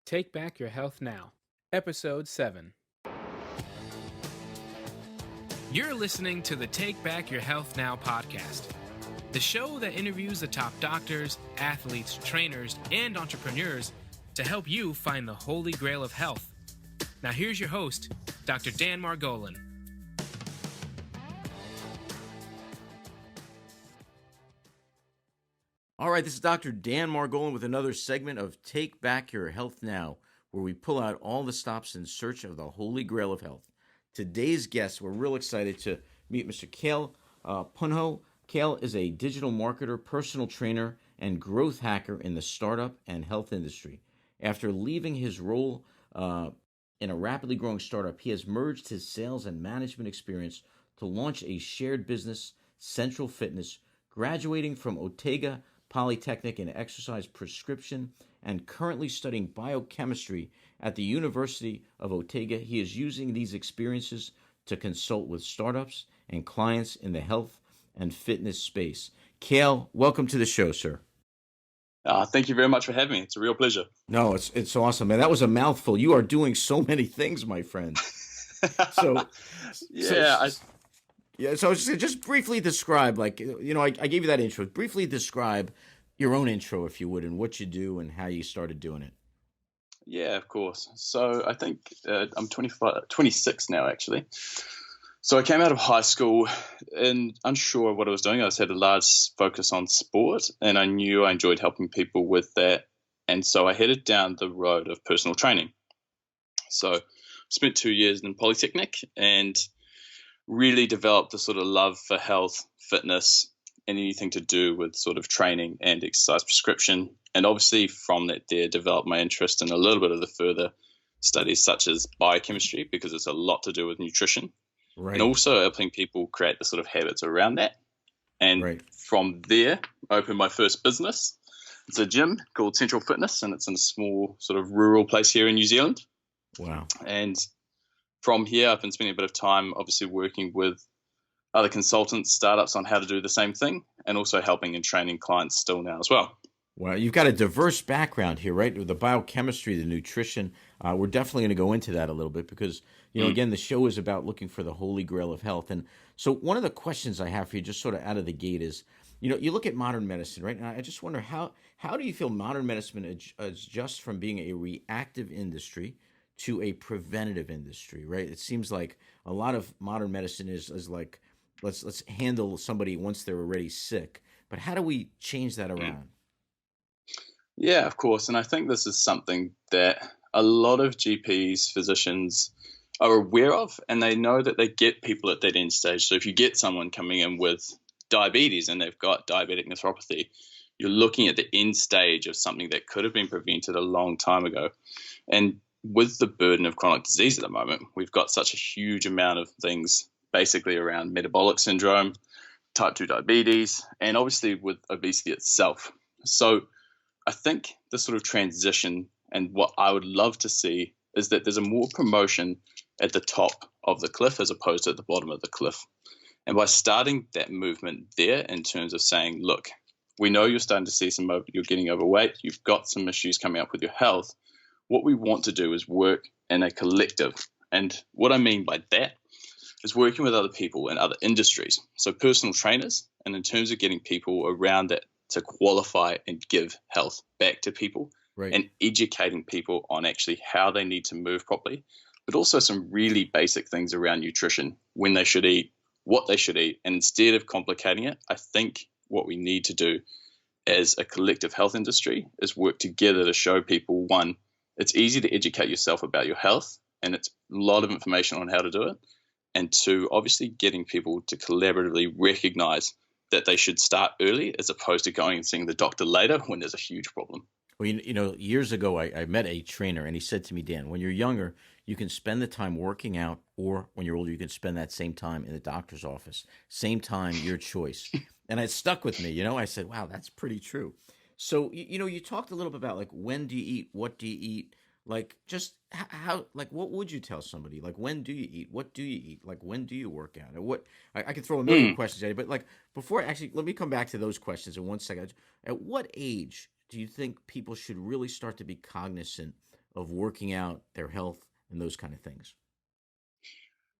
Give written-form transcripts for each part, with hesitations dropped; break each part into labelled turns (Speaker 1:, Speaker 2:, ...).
Speaker 1: Take Back Your Health Now, Episode 7. You're listening to the Take Back Your Health Now podcast, the show that interviews the top doctors, athletes, trainers, and entrepreneurs to help you find the holy grail of health. Now here's your host, Dr. Dan Margolin.
Speaker 2: All right, this is Dr. Dan Margolin with another segment of Take Back Your Health Now, where we pull out all the stops in search of the holy grail of health. Today's guest, we're real excited to meet Mr. Kale Panoho. Kale is a digital marketer, personal trainer, and growth hacker in the startup and health industry. After leaving his role in a rapidly growing startup, he has merged his sales and management experience to launch a shared business, Central Fitness, graduating from Otago Polytechnic in exercise prescription and currently studying biochemistry at the University of Otago. He is using these experiences to consult with startups and clients in the health and fitness space. Kale, welcome to the show, sir.
Speaker 3: Thank you very much for having me. It's a real pleasure.
Speaker 2: No, it's awesome, man. That was a mouthful. You are doing so many things, my friend. So, So just briefly describe, I gave you that intro. Briefly describe your own intro, if you would, and what you do and how you started doing it.
Speaker 3: Yeah, of course. So I think I'm 26 now, actually. So I came out of high school and unsure of what I was doing. I just had a large focus on sport, and I knew I enjoyed helping people with that. And so I headed down the road of personal training. So I spent 2 years in Polytechnic and really developed the sort of love for health, fitness, and anything to do with sort of training and exercise prescription. And obviously from that there developed my interest in a little bit of the further studies such as biochemistry, because it's a lot to do with nutrition. Right. And also helping people create the sort of habits around that. And From there, I opened my first business. It's a gym called Central Fitness, and it's in a small sort of rural place here in New Zealand.
Speaker 2: Wow.
Speaker 3: And from here, I've been spending a bit of time obviously working with other consultants, startups on how to do the same thing, and also helping and training clients still now as well.
Speaker 2: Well, you've got a diverse background here, right? With the biochemistry, the nutrition. We're definitely going to go into that a little bit because, again, the show is about looking for the holy grail of health. And so one of the questions I have for you just sort of out of the gate is, you look at modern medicine, right? And I just wonder how do you feel modern medicine adjusts from being a reactive industry to a preventative industry, right? It seems like a lot of modern medicine is like, let's handle somebody once they're already sick. But how do we change that around?
Speaker 3: Yeah, of course. And I think this is something that a lot of GPs, physicians are aware of, and they know that they get people at that end stage. So if you get someone coming in with diabetes and they've got diabetic nephropathy, you're looking at the end stage of something that could have been prevented a long time ago. And with the burden of chronic disease at the moment, we've got such a huge amount of things basically around metabolic syndrome, type 2 diabetes, and obviously with obesity itself. So I think the sort of transition and what I would love to see is that there's a more promotion at the top of the cliff as opposed to at the bottom of the cliff. And by starting that movement there in terms of saying, look, we know you're starting to see you're getting overweight, you've got some issues coming up with your health. What we want to do is work in a collective. And what I mean by that is working with other people in other industries. So personal trainers, and in terms of getting people around that to qualify and give health back to people, and educating people on actually how they need to move properly, but also some really basic things around nutrition, when they should eat, what they should eat. And instead of complicating it, I think what we need to do as a collective health industry is work together to show people, one, it's easy to educate yourself about your health, and it's a lot of information on how to do it. And two, obviously getting people to collaboratively recognize that they should start early as opposed to going and seeing the doctor later when there's a huge problem.
Speaker 2: Well, years ago, I met a trainer, and he said to me, Dan, when you're younger, you can spend the time working out, or when you're older, you can spend that same time in the doctor's office. Same time, your choice. And it stuck with me. I said, wow, that's pretty true. So, you talked a little bit about, like, when do you eat? What do you eat? Like, just how, like, what would you tell somebody? Like, when do you eat? What do you eat? Like, when do you work out? Or I could throw a million questions at you, but, like, before, actually, let me come back to those questions in 1 second. At what age do you think people should really start to be cognizant of working out, their health, and those kind of things?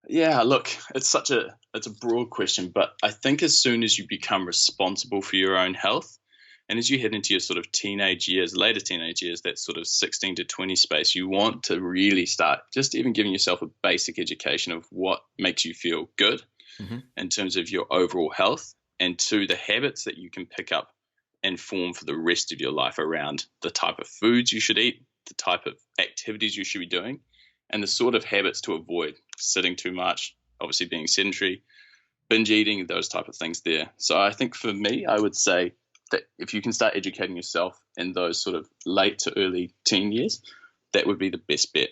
Speaker 3: Yeah, look, it's a broad question, but I think as soon as you become responsible for your own health, and as you head into your sort of teenage years, later teenage years, that sort of 16 to 20 space, you want to really start just even giving yourself a basic education of what makes you feel good
Speaker 2: Hmm.
Speaker 3: in terms of your overall health, and to the habits that you can pick up and form for the rest of your life around the type of foods you should eat, the type of activities you should be doing, and the sort of habits to avoid: sitting too much, obviously being sedentary, binge eating, those type of things there. So I think for me, I would say that if you can start educating yourself in those sort of late to early teen years, that would be the best bet.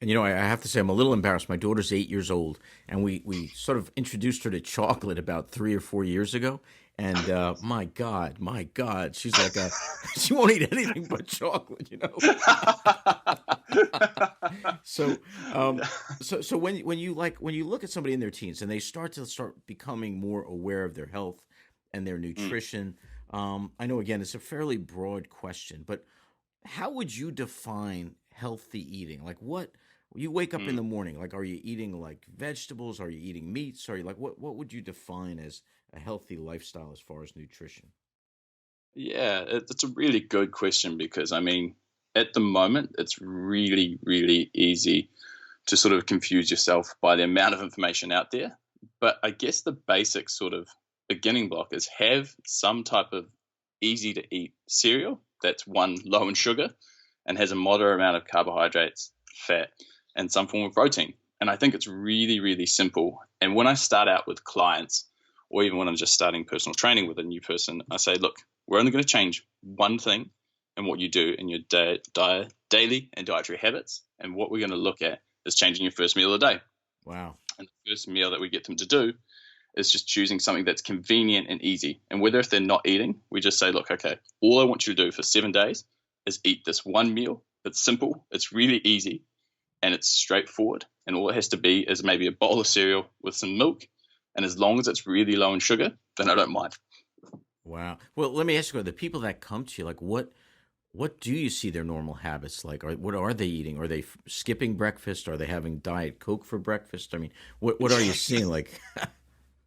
Speaker 2: And I have to say, I'm a little embarrassed. My daughter's 8 years old, and we sort of introduced her to chocolate about 3 or 4 years ago. And my God, she's like she won't eat anything but chocolate. So, so when you look at somebody in their teens and they start becoming more aware of their health and their
Speaker 3: Mm,
Speaker 2: nutrition, I know again it's a fairly broad question, but how would you define healthy eating? Like what you wake up in
Speaker 3: mm.
Speaker 2: the morning, like are you eating like vegetables? Are you eating meats? Are you like what would you define as a healthy lifestyle as far as nutrition?
Speaker 3: Yeah, it's a really good question because, I mean, at the moment, it's really, really easy to sort of confuse yourself by the amount of information out there. But I guess the basic sort of beginning block is have some type of easy to eat cereal that's one, low in sugar, and has a moderate amount of carbohydrates, fat, and some form of protein. And I think it's really, really simple. And when I start out with clients, or even when I'm just starting personal training with a new person, I say, look, we're only going to change one thing in what you do in your daily and dietary habits. And what we're going to look at is changing your first meal of the day.
Speaker 2: Wow.
Speaker 3: And the first meal that we get them to do is just choosing something that's convenient and easy. And whether if they're not eating, we just say, look, okay, all I want you to do for 7 days is eat this one meal. It's simple, it's really easy, and it's straightforward. And all it has to be is maybe a bowl of cereal with some milk. And as long as it's really low in sugar, then I don't mind.
Speaker 2: Wow. Well, let me ask you, the people that come to you, like what do you see their normal habits like? Or what are they eating? Are they skipping breakfast? Are they having Diet Coke for breakfast? I mean, what are you seeing? Like,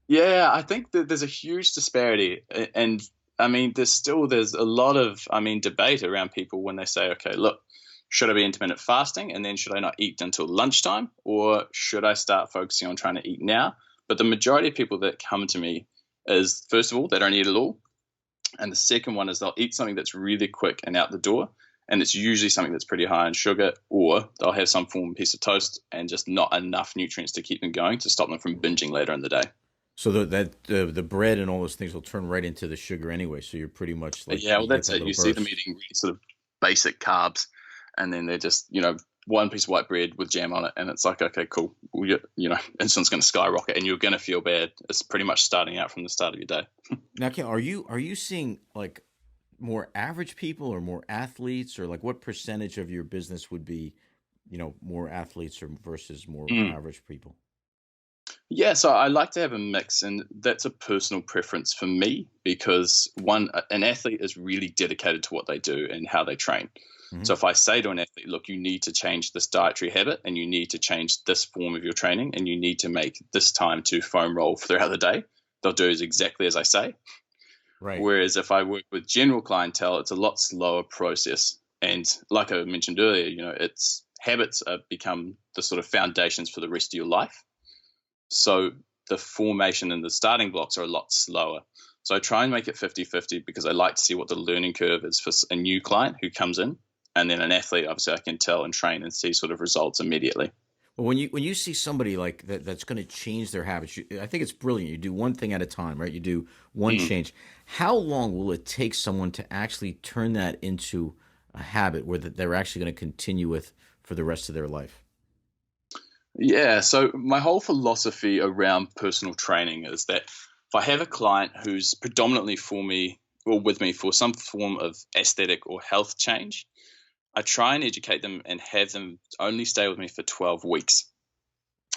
Speaker 3: Yeah, I think that there's a huge disparity, and I mean, there's a lot of, I mean, debate around people when they say, okay, look, should I be intermittent fasting, and then should I not eat until lunchtime, or should I start focusing on trying to eat now? But the majority of people that come to me is, first of all, they don't eat at all, and the second one is they'll eat something that's really quick and out the door, and it's usually something that's pretty high in sugar, or they'll have some form of piece of toast and just not enough nutrients to keep them going to stop them from binging later in the day.
Speaker 2: so the bread and all those things will turn right into the sugar anyway. So you're pretty much like
Speaker 3: Yeah, well,
Speaker 2: you get
Speaker 3: that's
Speaker 2: that
Speaker 3: it.
Speaker 2: little
Speaker 3: You see them
Speaker 2: burst.
Speaker 3: eating really sort of basic carbs, and then they're just, one piece of white bread with jam on it, and it's like, okay, cool. Well, insulin's going to skyrocket, and you're going to feel bad. It's pretty much starting out from the start of your day.
Speaker 2: Now, Ken, are you seeing like more average people or more athletes, or like what percentage of your business would be, more athletes or versus more
Speaker 3: Mm.
Speaker 2: average people?
Speaker 3: Yeah, so I like to have a mix, and that's a personal preference for me because an athlete is really dedicated to what they do and how they train.
Speaker 2: Hmm.
Speaker 3: So if I say to an athlete, look, you need to change this dietary habit and you need to change this form of your training and you need to make this time to foam roll throughout the day, they'll do exactly as I say.
Speaker 2: Right.
Speaker 3: Whereas if I work with general clientele, it's a lot slower process. And like I mentioned earlier, it's habits become the sort of foundations for the rest of your life. So the formation and the starting blocks are a lot slower. So I try and make it 50-50 because I like to see what the learning curve is for a new client who comes in. And then an athlete, obviously, I can tell and train and see sort of results immediately.
Speaker 2: Well, when you see somebody like that that's going to change their habits, I think it's brilliant. You do one thing at a time, right? You do one
Speaker 3: Mm.
Speaker 2: change. How long will it take someone to actually turn that into a habit where that they're actually going to continue with for the rest of their life?
Speaker 3: Yeah. So my whole philosophy around personal training is that if I have a client who's predominantly for me or with me for some form of aesthetic or health change, I try and educate them and have them only stay with me for 12 weeks.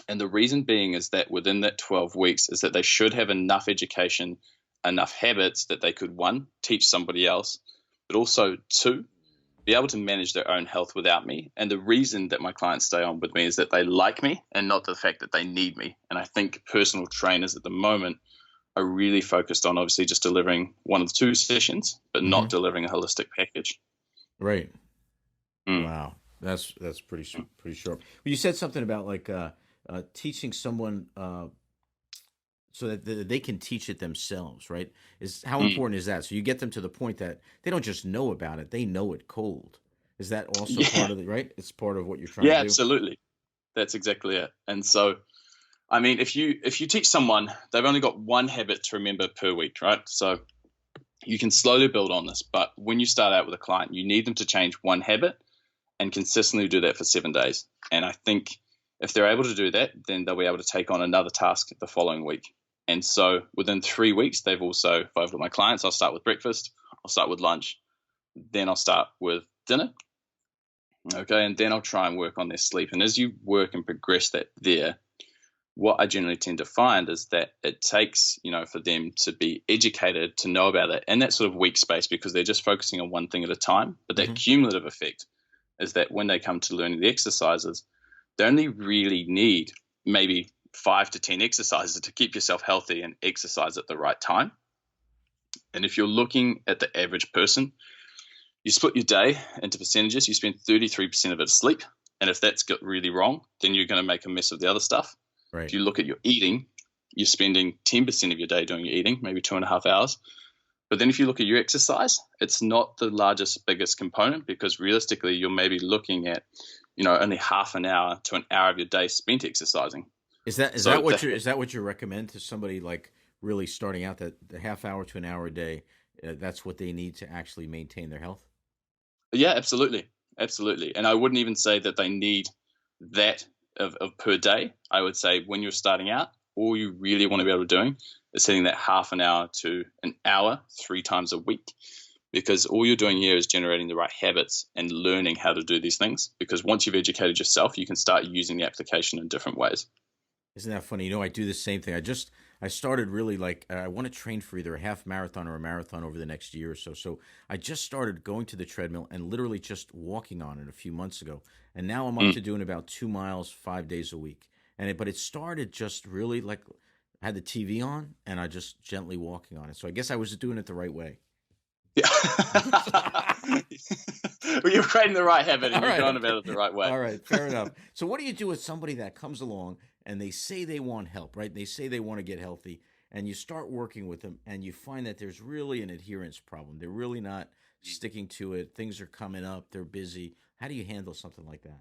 Speaker 3: And the reason being is that within that 12 weeks is that they should have enough education, enough habits that they could, one, teach somebody else, but also two, be able to manage their own health without me. And the reason that my clients stay on with me is that they like me and not the fact that they need me. And I think personal trainers at the moment are really focused on obviously just delivering one of the two sessions, but not delivering a holistic package.
Speaker 2: Right. Wow. That's pretty short. Well, you said something about like teaching someone so that they can teach it themselves, right? How important is that? So you get them to the point that they don't just know about it; they know it cold. Is that also part of it, right? It's part of what you're trying to do.
Speaker 3: Yeah, absolutely. That's exactly it. And so, I mean, if you teach someone, they've only got one habit to remember per week, right? So you can slowly build on this, but when you start out with a client, you need them to change one habit and consistently do that for 7 days. And I think if they're able to do that, then they'll be able to take on another task the following week. And so within 3 weeks, they've also, if I've got my clients, I'll start with breakfast, I'll start with lunch, then I'll start with dinner. Okay, and then I'll try and work on their sleep. And as you work and progress that there, what I generally tend to find is that it takes, for them to be educated, to know about it in that sort of week space, because they're just focusing on one thing at a time. But that cumulative effect is that when they come to learning the exercises, they only really need maybe 5 to 10 exercises to keep yourself healthy and exercise at the right time. And if you're looking at the average person, you split your day into percentages. You spend 33% of it asleep. And if that's got really wrong, then you're going to make a mess of the other stuff.
Speaker 2: Right.
Speaker 3: If you look at your eating, you're spending 10% of your day doing your eating, maybe 2.5 hours. But then if you look at your exercise, it's not the biggest component, because realistically, you're maybe looking at, only half an hour to an hour of your day spent exercising.
Speaker 2: Is that what you recommend to somebody like really starting out, that the half hour to an hour a day, that's what they need to actually maintain their health?
Speaker 3: Yeah, absolutely. Absolutely. And I wouldn't even say that they need that of per day. I would say when you're starting out, all you really want to be able to do is setting that half an hour to an hour 3 times a week, because all you're doing here is generating the right habits and learning how to do these things. Because once you've educated yourself, you can start using the application in different ways.
Speaker 2: Isn't that funny? I do the same thing. I started really I want to train for either a half marathon or a marathon over the next year or so. So I just started going to the treadmill and literally just walking on it a few months ago. And now I'm up to doing about 2 miles 5 days a week. But it started just really I had the TV on and I just gently walking on it. So I guess I was doing it the right way.
Speaker 3: Yeah. Well, you're creating the right habit and you're going about it the right way.
Speaker 2: All right, fair enough. So what do you do with somebody that comes along and they say they want help, right? They say they want to get healthy, and you start working with them and you find that there's really an adherence problem. They're really not sticking to it. Things are coming up. They're busy. How do you handle something like that?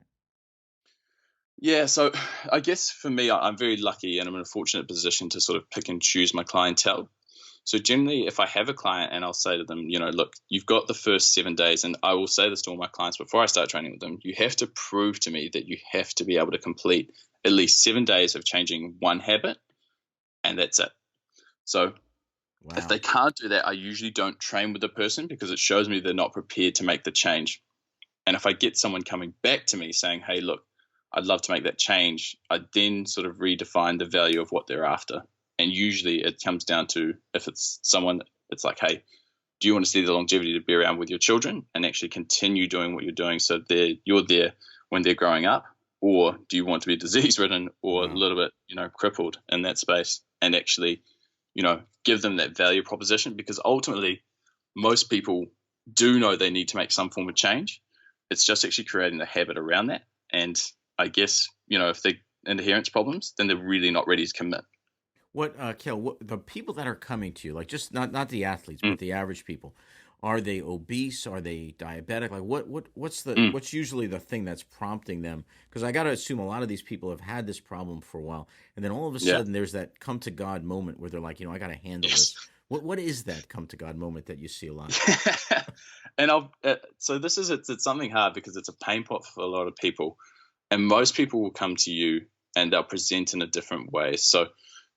Speaker 3: Yeah, so I guess for me, I'm very lucky and I'm in a fortunate position to sort of pick and choose my clientele. So generally, if I have a client and I'll say to them, look, you've got the first 7 days, and I will say this to all my clients before I start training with them, you have to prove to me that you have to be able to complete at least 7 days of changing one habit, and that's it. So if they can't do that, I usually don't train with the person, because it shows me they're not prepared to make the change. And if I get someone coming back to me saying, hey, look, I'd love to make that change, I then sort of redefine the value of what they're after. And usually it comes down to, if it's someone, it's like, hey, do you want to see the longevity to be around with your children and actually continue doing what you're doing so you're there when they're growing up? Or do you want to be disease-ridden or a little bit, crippled in that space, and actually, give them that value proposition? Because ultimately, most people do know they need to make some form of change. It's just actually creating the habit around that. And I guess, if they're adherence problems, then they're really not ready to commit.
Speaker 2: Kale, the people that are coming to you, like just not the athletes, but the average people, are they obese? Are they diabetic? Like what's usually the thing that's prompting them? Because I got to assume a lot of these people have had this problem for a while, and then all of a sudden there's that come to God moment where they're like, I got to handle this. What is that come to God moment that you see a lot?
Speaker 3: And so it's something hard, because it's a pain point for a lot of people, and most people will come to you and they'll present in a different way. So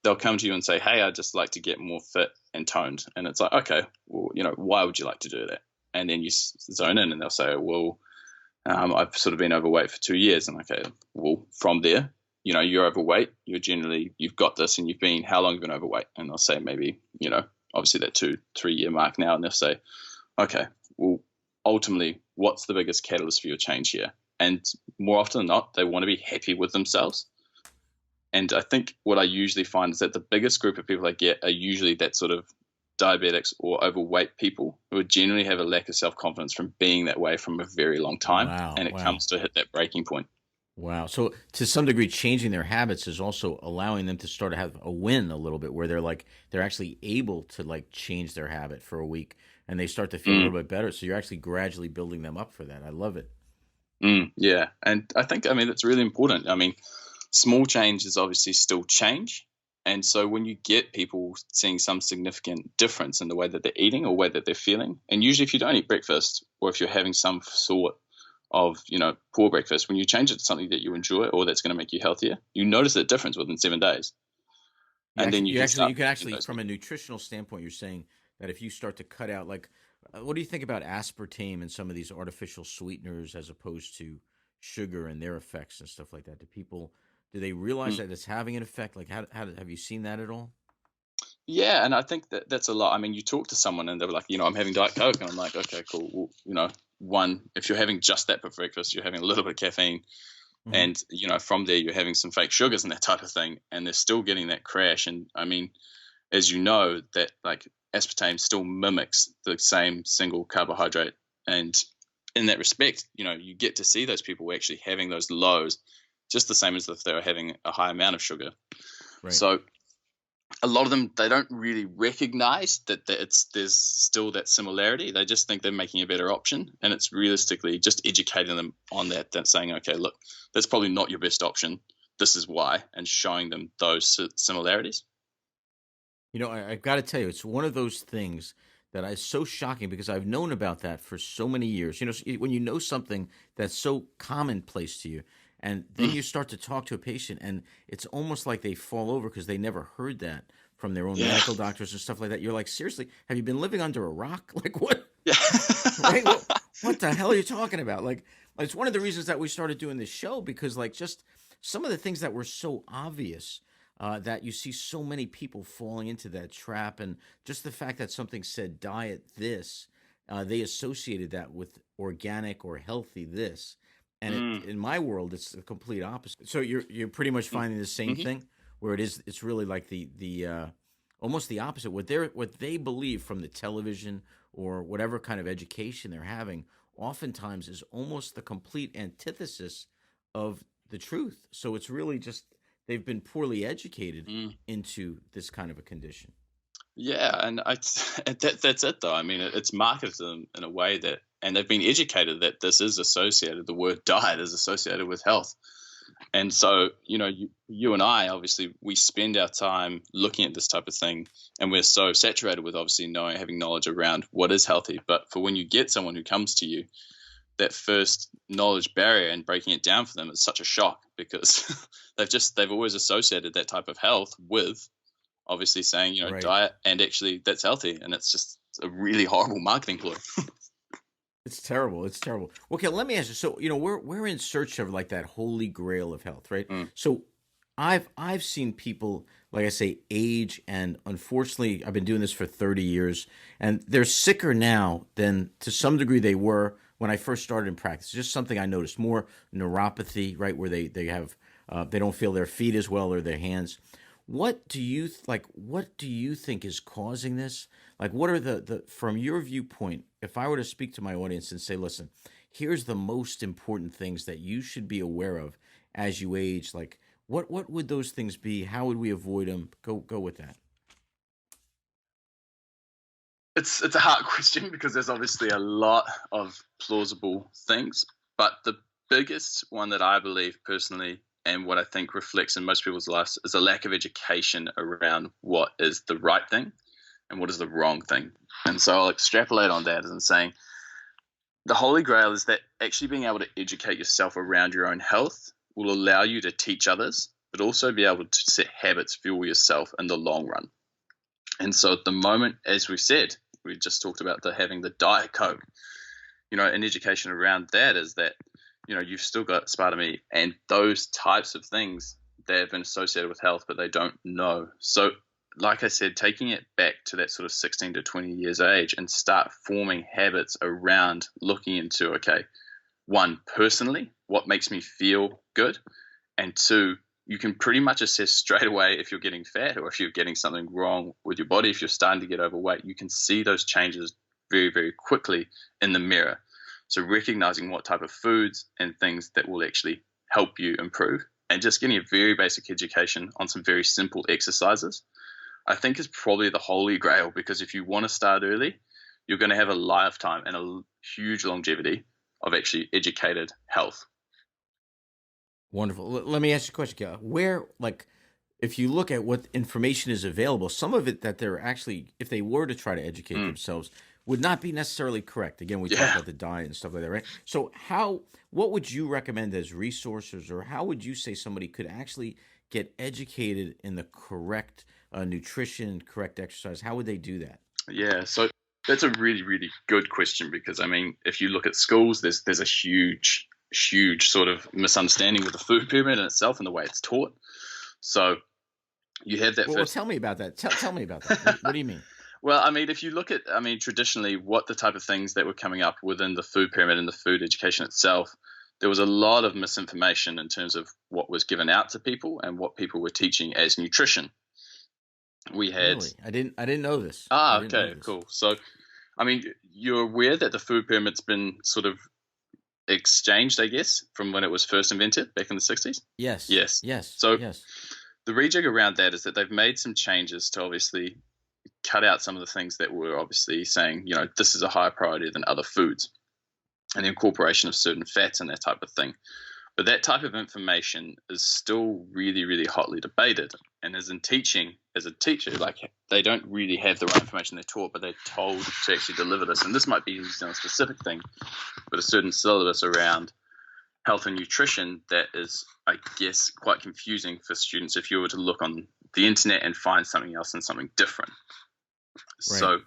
Speaker 3: they'll come to you and say, hey, I'd just like to get more fit and toned. And it's like, okay, well, why would you like to do that? And then you zone in and they'll say, well, I've sort of been overweight for 2 years. And okay, well, from there, you're overweight. You've got this, and how long have you been overweight? And they'll say maybe, obviously that 2-3 year mark now. And they'll say, okay, well, ultimately, what's the biggest catalyst for your change here? And more often than not, they want to be happy with themselves. And I think what I usually find is that the biggest group of people I get are usually that sort of diabetics or overweight people who would generally have a lack of self-confidence from being that way from a very long time.
Speaker 2: Wow,
Speaker 3: and it comes to hit that breaking point.
Speaker 2: Wow. So to some degree, changing their habits is also allowing them to start to have a win a little bit, where they're actually able to like change their habit for a week and they start to feel a little bit better. So you're actually gradually building them up for that. I love it.
Speaker 3: Yeah. And I think, it's really important. Small change is obviously still change. And so when you get people seeing some significant difference in the way that they're eating or way that they're feeling, and usually if you don't eat breakfast or if you're having some sort of, poor breakfast, when you change it to something that you enjoy or that's going to make you healthier, you notice that difference within 7 days. Then you can actually,
Speaker 2: from a nutritional standpoint, you're saying that if you start to cut out, like, what do you think about aspartame and some of these artificial sweeteners as opposed to sugar and their effects and stuff like that? Do they realize that it's having an effect? Like, how have you seen that at all?
Speaker 3: Yeah, and I think that's a lot. You talk to someone and they're like, I'm having Diet Coke, and I'm like, okay, cool. Well, one, if you're having just that for breakfast, you're having a little bit of caffeine, and from there you're having some fake sugars and that type of thing, and they're still getting that crash. And as you know, that like aspartame still mimics the same single carbohydrate, and in that respect, you get to see those people actually having those lows, just the same as if they were having a high amount of sugar. Right. So a lot of them, they don't really recognize that there's still that similarity. They just think they're making a better option, and it's realistically just educating them on that saying, okay, look, that's probably not your best option. This is why, and showing them those similarities.
Speaker 2: I've got to tell you, it's one of those things that is so shocking because I've known about that for so many years. When you know something that's so commonplace to you, and then you start to talk to a patient, and it's almost like they fall over because they never heard that from their own medical doctors and stuff like that. You're like, seriously, have you been living under a rock? Like, what? Yeah. Right? What the hell are you talking about? Like, it's one of the reasons that we started doing this show, because like just some of the things that were so obvious that you see so many people falling into that trap, and just the fact that something said diet this, they associated that with organic or healthy this. And in my world, it's the complete opposite. So you're pretty much finding the same thing, where it's really like the almost the opposite. What they believe from the television or whatever kind of education they're having, oftentimes is almost the complete antithesis of the truth. So it's really just they've been poorly educated into this kind of a condition.
Speaker 3: Yeah, and that's it though. It's marketed to them in a way that, and they've been educated that this is associated, the word diet is associated with health. And so, you and I, obviously, we spend our time looking at this type of thing, and we're so saturated with obviously having knowledge around what is healthy. But for when you get someone who comes to you, that first knowledge barrier and breaking it down for them is such a shock, because they've always associated that type of health with obviously saying, right, diet, and actually that's healthy. And it's just a really horrible marketing ploy.
Speaker 2: It's terrible. It's terrible. Okay, let me ask you. So, we're in search of like that holy grail of health, right? So I've seen people, like I say, age, and unfortunately I've been doing this for 30 years, and they're sicker now than to some degree they were when I first started in practice. Just something I noticed, more neuropathy, right, where they have they don't feel their feet as well or their hands. What do you think is causing this? Like, what are the from your viewpoint, if I were to speak to my audience and say, listen, here's the most important things that you should be aware of as you age, like what would those things be? How would we avoid them? Go with that.
Speaker 3: It's a hard question, because there's obviously a lot of plausible things, but the biggest one that I believe personally, and what I think reflects in most people's lives, is a lack of education around what is the right thing and what is the wrong thing. And so I'll extrapolate on that as in saying the holy grail is that actually being able to educate yourself around your own health will allow you to teach others, but also be able to set habits for yourself in the long run. And so at the moment, as we said, we just talked about having the Diet Coke, an education around that is that, you've still got aspartame and those types of things that have been associated with health, but they don't know. So like I said, taking it back to that sort of 16 to 20 years age and start forming habits around looking into, okay, one, personally, what makes me feel good? And two, you can pretty much assess straight away if you're getting fat or if you're getting something wrong with your body. If you're starting to get overweight, you can see those changes very, very quickly in the mirror. So recognizing what type of foods and things that will actually help you improve, and just getting a very basic education on some very simple exercises, I think is probably the holy grail, because if you want to start early, you're going to have a lifetime and a huge longevity of actually educated health.
Speaker 2: Wonderful. Let me ask you a question, Kale. Where, like, if you look at what information is available, some of it that they're actually, if they were to try to educate themselves, would not be necessarily correct. Again, we talk about the diet and stuff like that, right? So what would you recommend as resources, or how would you say somebody could actually get educated in the correct nutrition, correct exercise? How would they do that?
Speaker 3: Yeah, so that's a really, really good question, because, I mean, if you look at schools, there's a huge sort of misunderstanding with the food pyramid in itself and the way it's taught. So you have that.
Speaker 2: Well, tell me about that. Tell me about that. What do you mean?
Speaker 3: Well, I mean, if you look at, traditionally, what the type of things that were coming up within the food pyramid and the food education itself, there was a lot of misinformation in terms of what was given out to people and what people were teaching as nutrition. We had.
Speaker 2: Really? I didn't know this.
Speaker 3: Okay, cool. So, I mean, you're aware that the food pyramid's been sort of exchanged, I guess, from when it was first invented back in the 60s?
Speaker 2: Yes.
Speaker 3: So
Speaker 2: yes.
Speaker 3: The rejig around that is that they've made some changes to obviously cut out some of the things that were obviously saying, this is a higher priority than other foods, and the incorporation of certain fats and that type of thing. But that type of information is still really, really hotly debated. And as a teacher, like, they don't really have the right information they're taught, but they're told to actually deliver this. And this might be a specific thing, but a certain syllabus around health and nutrition that is, I guess, quite confusing for students if you were to look on the internet and find something else and something different. Right. So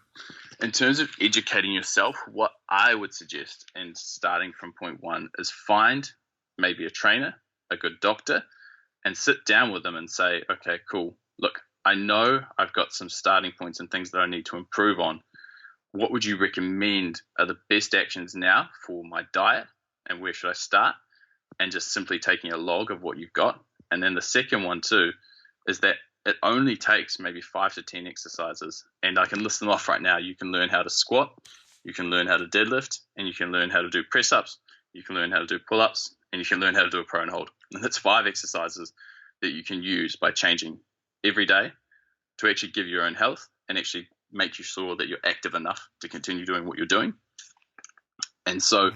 Speaker 3: in terms of educating yourself, what I would suggest, and starting from point one, is find maybe a trainer, a good doctor, and sit down with them and say, okay, cool. Look, I know I've got some starting points and things that I need to improve on. What would you recommend are the best actions now for my diet, and where should I start? And just simply taking a log of what you've got. And then the second one too is that it only takes maybe 5 to 10 exercises. And I can list them off right now. You can learn how to squat, you can learn how to deadlift, and you can learn how to do press-ups, you can learn how to do pull-ups, and you can learn how to do a prone hold. And that's 5 exercises that you can use by changing every day to actually give your own health and actually make you sure that you're active enough to continue doing what you're doing. And so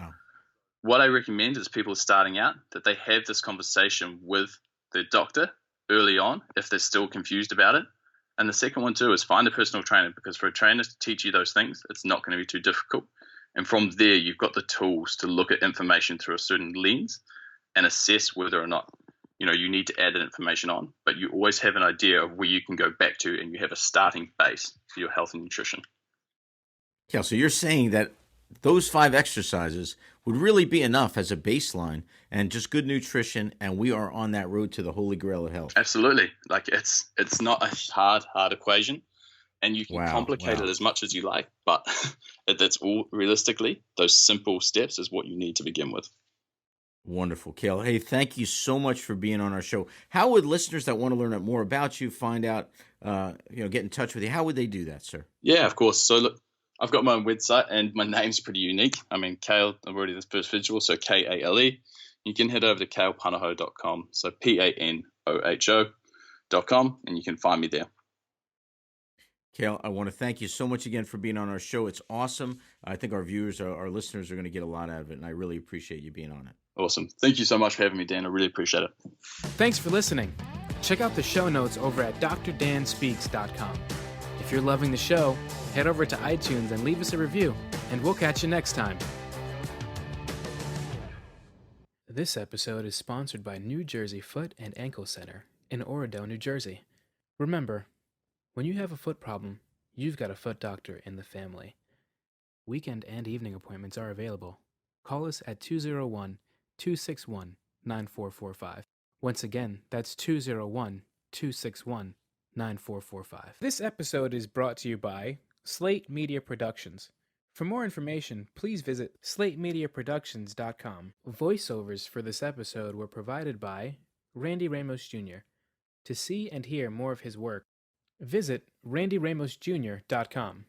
Speaker 3: what I recommend is people starting out that they have this conversation with their doctor early on if they're still confused about it. And the second one too is find a personal trainer, because for a trainer to teach you those things, it's not going to be too difficult. And from there, you've got the tools to look at information through a certain lens and assess whether or not, you need to add that information on. But you always have an idea of where you can go back to, and you have a starting base for your health and nutrition.
Speaker 2: Yeah, so you're saying that those 5 exercises would really be enough as a baseline, and just good nutrition, and we are on that road to the holy grail of health.
Speaker 3: Absolutely. Like, it's not a hard equation, and you can complicate it as much as you like, but that's all realistically, those simple steps is what you need to begin with.
Speaker 2: Wonderful, Kale. Hey, thank you so much for being on our show. How would listeners that want to learn more about you, find out, get in touch with you, how would they do that, sir?
Speaker 3: Yeah, of course. So look, I've got my own website, and my name's pretty unique. I mean, Kale, I'm already this first visual, so Kale. You can head over to kalepanoho.com, so PANOHO.com, and you can find me there.
Speaker 2: Kale, I want to thank you so much again for being on our show. It's awesome. I think our viewers, our listeners are going to get a lot out of it, and I really appreciate you being on it.
Speaker 3: Awesome. Thank you so much for having me, Dan. I really appreciate it.
Speaker 1: Thanks for listening. Check out the show notes over at drdanspeaks.com. If you're loving the show, head over to iTunes and leave us a review, and we'll catch you next time. This episode is sponsored by New Jersey Foot and Ankle Center in Oredo, New Jersey. Remember, when you have a foot problem, you've got a foot doctor in the family. Weekend and evening appointments are available. Call us at 201-261-9445. Once again, that's 201-261-9445. 9445. This episode is brought to you by Slate Media Productions. For more information, please visit slatemediaproductions.com. Voiceovers for this episode were provided by Randy Ramos Jr. To see and hear more of his work, visit randyramosjr.com.